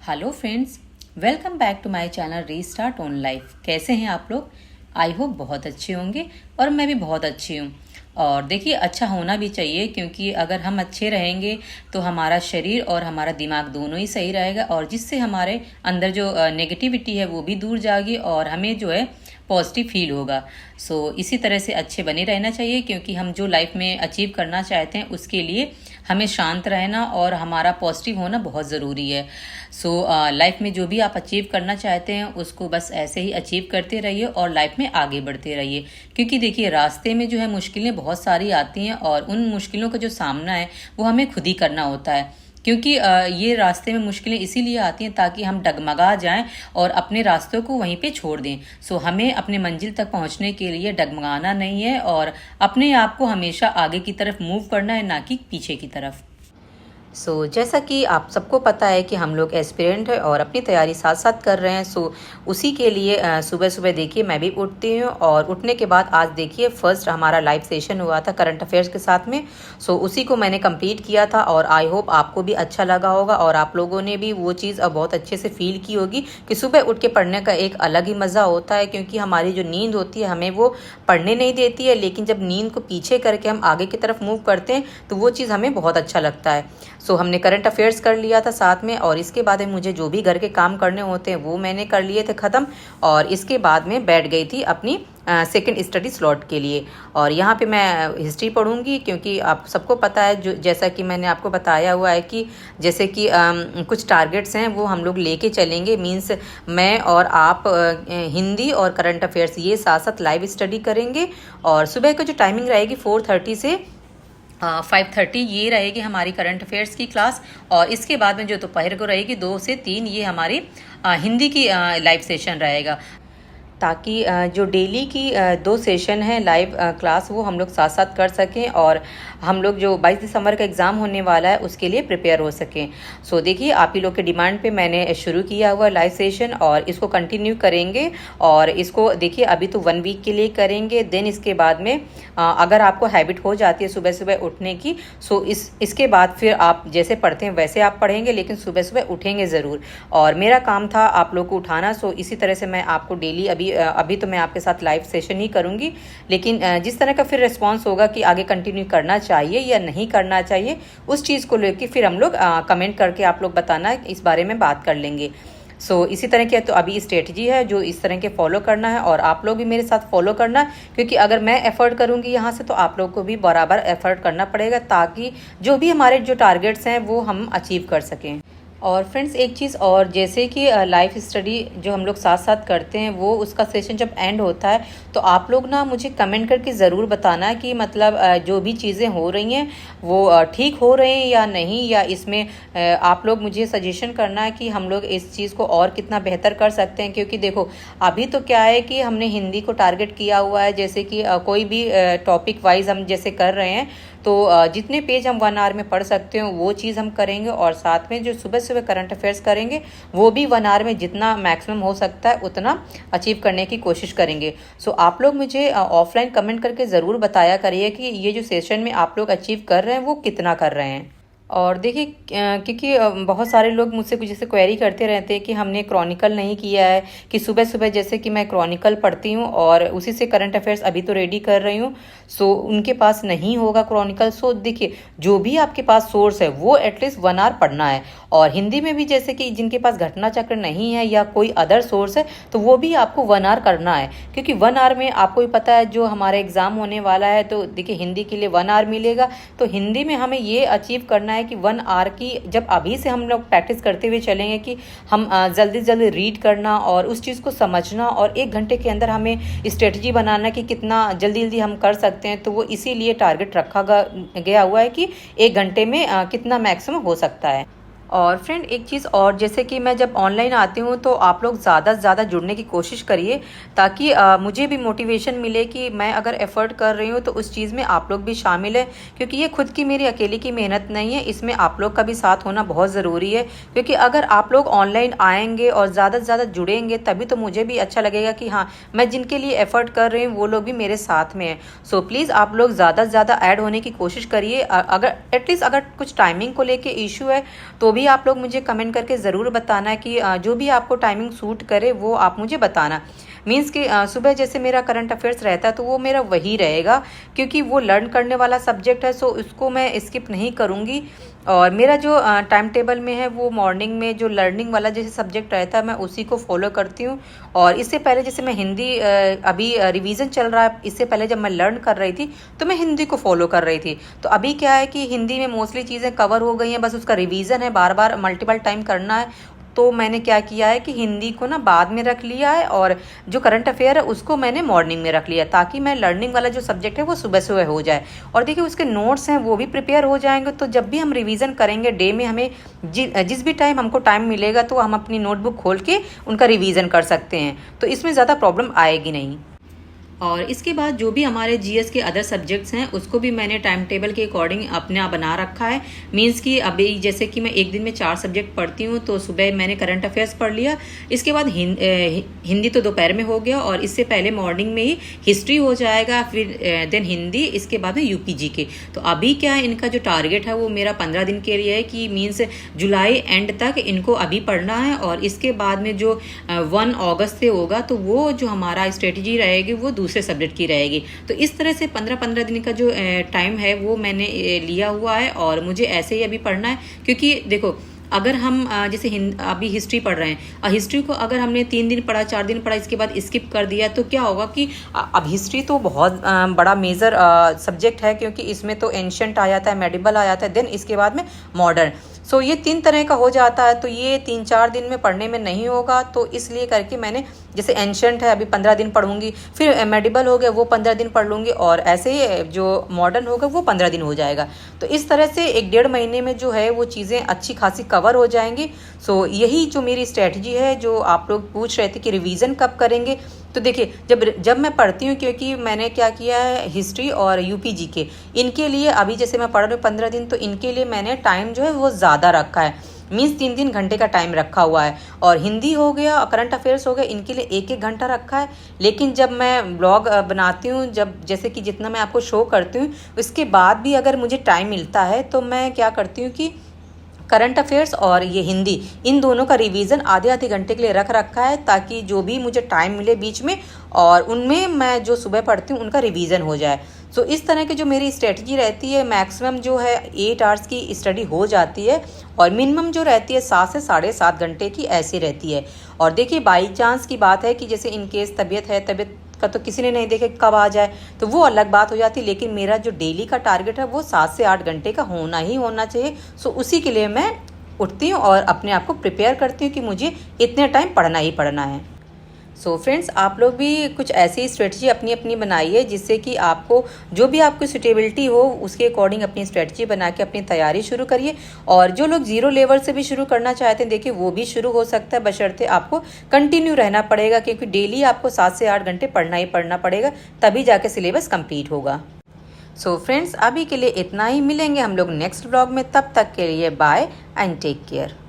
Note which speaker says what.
Speaker 1: Hello friends, welcome back to my channel restart on life. कैसे हैं आप लोग? आई होप बहुत अच्छे होंगे और मैं भी बहुत अच्छी हूँ। और देखिए, अच्छा होना भी चाहिए, क्योंकि अगर हम अच्छे रहेंगे तो हमारा शरीर और हमारा दिमाग दोनों ही सही रहेगा, और जिससे हमारे अंदर जो नेगेटिविटी है वो भी दूर जाएगी और हमें जो है पॉजिटिव फील होगा। इसी तरह से अच्छे बने रहना चाहिए, क्योंकि हम जो लाइफ में अचीव करना चाहते हैं उसके लिए हमें शांत रहना और हमारा पॉजिटिव होना बहुत ज़रूरी है। लाइफ में जो भी आप अचीव करना चाहते हैं उसको बस ऐसे ही अचीव करते रहिए और लाइफ में आगे बढ़ते रहिए, क्योंकि देखिए, रास्ते में जो है मुश्किलें बहुत सारी आती हैं और उन मुश्किलों का जो सामना है वो हमें खुद ही करना होता है। क्योंकि ये रास्ते में मुश्किलें इसीलिए आती हैं ताकि हम डगमगा जाएं और अपने रास्तों को वहीं पे छोड़ दें। हमें अपने मंजिल तक पहुंचने के लिए डगमगाना नहीं है और अपने आप को हमेशा आगे की तरफ मूव करना है, ना कि पीछे की तरफ। जैसा कि आप सबको पता है कि हम लोग एस्पिरेंट हैं और अपनी तैयारी साथ साथ कर रहे हैं। उसी के लिए सुबह सुबह देखिए मैं भी उठती हूँ, और उठने के बाद आज देखिए फर्स्ट हमारा लाइव सेशन हुआ था करंट अफेयर्स के साथ में। उसी को मैंने कंप्लीट किया था और आई होप आपको भी अच्छा लगा होगा और आप लोगों ने भी वो चीज़ बहुत अच्छे से फील की होगी कि सुबह उठ के पढ़ने का एक अलग ही मज़ा होता है। क्योंकि हमारी जो नींद होती है हमें वो पढ़ने नहीं देती है, लेकिन जब नींद को पीछे करके हम आगे की तरफ मूव करते हैं तो वो चीज़ हमें बहुत अच्छा लगता है। हमने करंट अफेयर्स कर लिया था साथ में, और इसके बाद में मुझे जो भी घर के काम करने होते हैं वो मैंने कर लिए थे ख़त्म। और इसके बाद में बैठ गई थी अपनी सेकंड स्टडी स्लॉट के लिए। और यहाँ पे मैं हिस्ट्री पढ़ूंगी, क्योंकि आप सबको पता है, जो जैसा कि मैंने आपको बताया हुआ है कि जैसे कि कुछ टारगेट्स हैं वो हम लोग लेके चलेंगे। मींस मैं और आप हिंदी और करंट अफेयर्स ये साथ साथ लाइव स्टडी करेंगे। और सुबह की जो टाइमिंग रहेगी 4:30 से 5:30 ये रहेगी हमारी करंट अफेयर्स की क्लास। और इसके बाद में जो दोपहर को रहेगी 2 से 3 ये हमारी हिंदी की लाइव सेशन रहेगा, ताकि जो डेली की 2 सेशन है लाइव क्लास वो हम लोग साथ साथ कर सकें और हम लोग जो 22 दिसंबर का एग्ज़ाम होने वाला है उसके लिए प्रिपेयर हो सकें। देखिए, आप ही लोग के डिमांड पे मैंने शुरू किया हुआ लाइव सेशन और इसको कंटिन्यू करेंगे। और इसको देखिए, अभी तो 1 वीक के लिए करेंगे, देन इसके बाद में अगर आपको हैबिट हो जाती है सुबह सुबह उठने की, इसके बाद फिर आप जैसे पढ़ते हैं वैसे आप पढ़ेंगे, लेकिन सुबह सुबह उठेंगे ज़रूर। और मेरा काम था आप लोग को उठाना। इसी तरह से मैं आपको डेली अभी तो मैं आपके साथ लाइव सेशन ही करूंगी, लेकिन जिस तरह का फिर रिस्पांस होगा कि आगे कंटिन्यू करना चाहिए या नहीं करना चाहिए, उस चीज़ को लेकर फिर हम लोग कमेंट करके आप लोग बताना, इस बारे में बात कर लेंगे। इसी तरह की तो अभी स्ट्रेटजी है जो इस तरह के फॉलो करना है, और आप लोग भी मेरे साथ फॉलो करना, क्योंकि अगर मैं एफर्ट करूंगी यहाँ से तो आप लोग को भी बराबर एफर्ट करना पड़ेगा, ताकि जो भी हमारे जो टारगेट्स हैं वो हम अचीव कर सकें। और फ्रेंड्स, एक चीज़ और, जैसे कि लाइफ स्टडी जो हम लोग साथ साथ करते हैं वो उसका सेशन जब एंड होता है तो आप लोग ना मुझे कमेंट करके ज़रूर बताना कि मतलब जो भी चीज़ें हो रही हैं वो ठीक हो रही हैं या नहीं, या इसमें आप लोग मुझे सजेशन करना है कि हम लोग इस चीज़ को और कितना बेहतर कर सकते हैं। क्योंकि देखो, अभी तो क्या है कि हमने हिंदी को टारगेट किया हुआ है, जैसे कि कोई भी टॉपिक वाइज हम जैसे कर रहे हैं, तो जितने पेज हम 1 आवर में पढ़ सकते हो वो चीज़ हम करेंगे। और साथ में जो सुबह सुबह करंट अफेयर्स करेंगे वो भी 1 आवर में जितना मैक्सिमम हो सकता है उतना अचीव करने की कोशिश करेंगे। आप लोग मुझे ऑफलाइन कमेंट करके ज़रूर बताया करिए कि ये जो सेशन में आप लोग अचीव कर रहे हैं वो कितना कर रहे हैं। और देखिए, क्योंकि बहुत सारे लोग मुझसे कुछ जैसे क्वेरी करते रहते हैं कि हमने क्रॉनिकल नहीं किया है, कि सुबह सुबह जैसे कि मैं क्रॉनिकल पढ़ती हूँ और उसी से करंट अफेयर्स अभी तो रेडी कर रही हूँ, उनके पास नहीं होगा क्रॉनिकल। देखिए, जो भी आपके पास सोर्स है वो एटलीस्ट 1 आवर पढ़ना है। और हिंदी में भी जैसे कि जिनके पास घटना चक्र नहीं है या कोई अदर सोर्स है तो वो भी आपको 1 आवर करना है, क्योंकि 1 आवर में आपको भी पता है जो हमारा एग्ज़ाम होने वाला है, तो देखिए हिंदी के लिए 1 आवर मिलेगा। तो हिंदी में हमें ये अचीव करना है कि 1 आवर की जब अभी से हम लोग प्रैक्टिस करते हुए चलेंगे कि हम जल्दी जल्दी रीड करना और उस चीज़ को समझना, और 1 घंटे के अंदर हमें स्ट्रेटजी बनाना कि कितना जल्दी जल्दी हम कर सकते हैं। तो वो इसीलिए टारगेट रखा गया हुआ है कि 1 घंटे में कितना मैक्सिमम हो सकता है। और फ्रेंड, एक चीज़ और, जैसे कि मैं जब ऑनलाइन आती हूँ तो आप लोग ज़्यादा से ज़्यादा जुड़ने की कोशिश करिए, ताकि मुझे भी मोटिवेशन मिले कि मैं अगर एफ़र्ट कर रही हूँ तो उस चीज़ में आप लोग भी शामिल हैं। क्योंकि ये खुद की मेरी अकेले की मेहनत नहीं है, इसमें आप लोग का भी साथ होना बहुत ज़रूरी है। क्योंकि अगर आप लोग ऑनलाइन आएंगे और ज़्यादा से ज़्यादा जुड़ेंगे तभी तो मुझे भी अच्छा लगेगा कि हाँ, मैं जिनके लिए एफ़र्ट कर रही हूँ वो लोग भी मेरे साथ में हैं। प्लीज़ आप लोग ज़्यादा से ज़्यादा ऐड होने की कोशिश करिए। अगर एटलीस्ट अगर कुछ टाइमिंग को लेके इशू है तो भी भी आप लोग मुझे कमेंट करके ज़रूर बताना कि जो भी आपको टाइमिंग सूट करे वो आप मुझे बताना। मीन्स कि सुबह जैसे मेरा करंट अफेयर्स रहता है तो वो मेरा वही रहेगा, क्योंकि वो लर्न करने वाला सब्जेक्ट है, सो उसको मैं स्किप नहीं करूँगी। और मेरा जो टाइम टेबल में है वो मॉर्निंग में जो लर्निंग वाला जैसे सब्जेक्ट रहता है मैं उसी को फॉलो करती हूँ। और इससे पहले जैसे मैं हिंदी अभी रिवीजन चल रहा है, इससे पहले जब मैं लर्न कर रही थी तो मैं हिंदी को फॉलो कर रही थी। तो अभी क्या है कि हिंदी में मोस्टली चीज़ें कवर हो गई हैं, बस उसका रिवीजन है, बार बार मल्टीपल टाइम करना है। तो मैंने क्या किया है कि हिंदी को ना बाद में रख लिया है और जो करंट अफेयर है उसको मैंने मॉर्निंग में रख लिया, ताकि मैं लर्निंग वाला जो सब्जेक्ट है वो सुबह सुबह हो जाए। और देखिए उसके नोट्स हैं वो भी प्रिपेयर हो जाएंगे, तो जब भी हम रिवीजन करेंगे डे में हमें जिस भी टाइम हमको टाइम मिलेगा तो हम अपनी नोटबुक खोल के उनका रिवीजन कर सकते हैं, तो इसमें ज़्यादा प्रॉब्लम आएगी नहीं। और इसके बाद जो भी हमारे जीएस के अदर सब्जेक्ट्स हैं उसको भी मैंने टाइम टेबल के अकॉर्डिंग अपने आप बना रखा है। मींस कि अभी जैसे कि मैं एक दिन में 4 सब्जेक्ट पढ़ती हूँ, तो सुबह मैंने करंट अफेयर्स पढ़ लिया, इसके बाद हिंदी तो दोपहर में हो गया, और इससे पहले मॉर्निंग में ही हिस्ट्री हो जाएगा, फिर देन हिंदी, इसके बाद में यूपीजी के। तो अभी क्या है, इनका जो टारगेट है वो मेरा 15 दिन के लिए है कि मीन्स जुलाई एंड तक इनको अभी पढ़ना है, और इसके बाद में जो 1 अगस्त से होगा तो वो जो हमारा स्ट्रेटजी रहेगी वो दूसरे सब्जेक्ट की रहेगी। तो इस तरह से 15-15 दिन का जो टाइम है वो मैंने लिया हुआ है, और मुझे ऐसे ही अभी पढ़ना है। क्योंकि देखो अगर हम जैसे अभी हिस्ट्री पढ़ रहे हैं, और हिस्ट्री को अगर हमने 3 दिन पढ़ा, 4 दिन पढ़ा, इसके बाद स्किप कर दिया, तो क्या होगा कि अब हिस्ट्री तो बहुत बड़ा मेजर सब्जेक्ट है, क्योंकि इसमें तो एंशंट आ जाता है, मेडिवल आ जाता है, देन इसके बाद में मॉडर्न। सो ये 3 तरह का हो जाता है, तो ये 3-4 दिन में पढ़ने में नहीं होगा। तो इसलिए करके मैंने जैसे एंशंट है अभी 15 दिन पढ़ूंगी, फिर मेडिवल हो गया वो 15 दिन पढ़ लूँगी, और ऐसे ही जो मॉडर्न होगा वो 15 दिन हो जाएगा। तो इस तरह से 1-1.5 महीने में जो है वो चीज़ें अच्छी खासी कवर हो जाएंगी। सो यही जो मेरी स्ट्रेटजी है, जो आप लोग पूछ रहे थे कि रिवीजन कब करेंगे, तो देखिए जब मैं पढ़ती हूँ, क्योंकि मैंने क्या किया है हिस्ट्री और यूपीजी के, इनके लिए अभी जैसे मैं पढ़ रही हूँ 15 दिन, तो इनके लिए मैंने टाइम जो है वो ज़्यादा रखा है, मीन्स 3-3 घंटे का टाइम रखा हुआ है। और हिंदी हो गया और करंट अफेयर्स हो गया, इनके लिए 1-1 घंटा रखा है। लेकिन जब मैं ब्लॉग बनाती हूँ, जब जैसे कि जितना मैं आपको शो करती हूँ, उसके बाद भी अगर मुझे टाइम मिलता है तो मैं क्या करती हूँ कि करंट अफेयर्स और ये हिंदी, इन दोनों का रिवीजन आधे घंटे के लिए रख रखा है, ताकि जो भी मुझे टाइम मिले बीच में, और उनमें मैं जो सुबह पढ़ती हूँ उनका रिवीजन हो जाए। सो इस तरह की जो मेरी स्ट्रेटजी रहती है, मैक्सिमम जो है 8 आवर्स की स्टडी हो जाती है, और मिनिमम जो रहती है 7 से 7.5 घंटे की ऐसी रहती है। और देखिए बाई चांस की बात है कि जैसे इनकेस तबीयत का तो किसी ने नहीं देखे कब आ जाए, तो वो अलग बात हो जाती है। लेकिन मेरा जो डेली का टारगेट है वो 7 से 8 घंटे का होना ही होना चाहिए। सो उसी के लिए मैं उठती हूँ और अपने आप को प्रिपेयर करती हूँ कि मुझे इतने टाइम पढ़ना ही पढ़ना है। सो फ्रेंड्स, आप लोग भी कुछ ऐसी स्ट्रेटजी अपनी अपनी बनाइए, जिससे कि आपको जो भी आपकी सुटेबिलिटी हो उसके अकॉर्डिंग अपनी स्ट्रेटजी बना के अपनी तैयारी शुरू करिए। और जो लोग 0 लेवल से भी शुरू करना चाहते हैं, देखिए वो भी शुरू हो सकता है, बशर्ते आपको कंटिन्यू रहना पड़ेगा, क्योंकि डेली आपको 7 से 8 घंटे पढ़ना ही पढ़ना पड़ेगा, तभी जाके सिलेबस कंप्लीट होगा। सो फ्रेंड्स, अभी के लिए इतना ही, मिलेंगे हम लोग नेक्स्ट ब्लॉग में, तब तक के लिए बाय एंड टेक केयर।